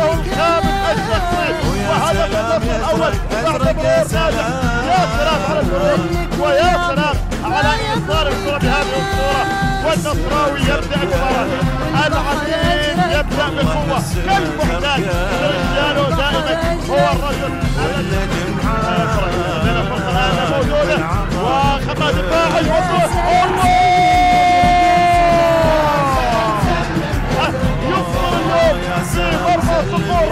هدفه الخامس الشخصي وهدف النصر الاول بعد مرور ناجح. يا سلام على الشروط ويا سلام على ايصال الكره بهذه الصوره، والنصراوي يبدا المباراه. العديد يبدا بقوه كالمحتاج. كريستيانو دائما هو الرجل الذي الفرصه الان موجوده وخطا دفاعي يوصل في مرمى صقور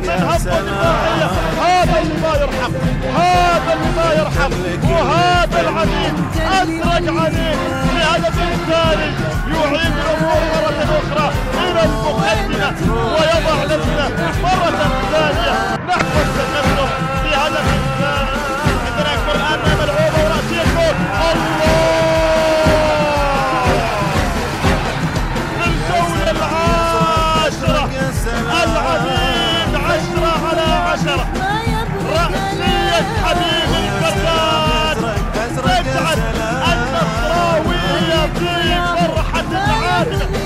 من هبه دفاعيه. هذا اللي ما يرحم، هذا اللي ما يرحم، وهذا العديد ازرق عليه بهدف ثاني يعيد الامور مره اخرى الى المقدمه ويضع نفسه مره ثانيه نحو التقدم بهدف ثاني. عندنا اكبر الان ملعوبه وراسيه الجول. الله الجوله العاشره العديد 10 على 10. رأسية حبيب الكردان تجعل النصراوية في فرحة عادلة.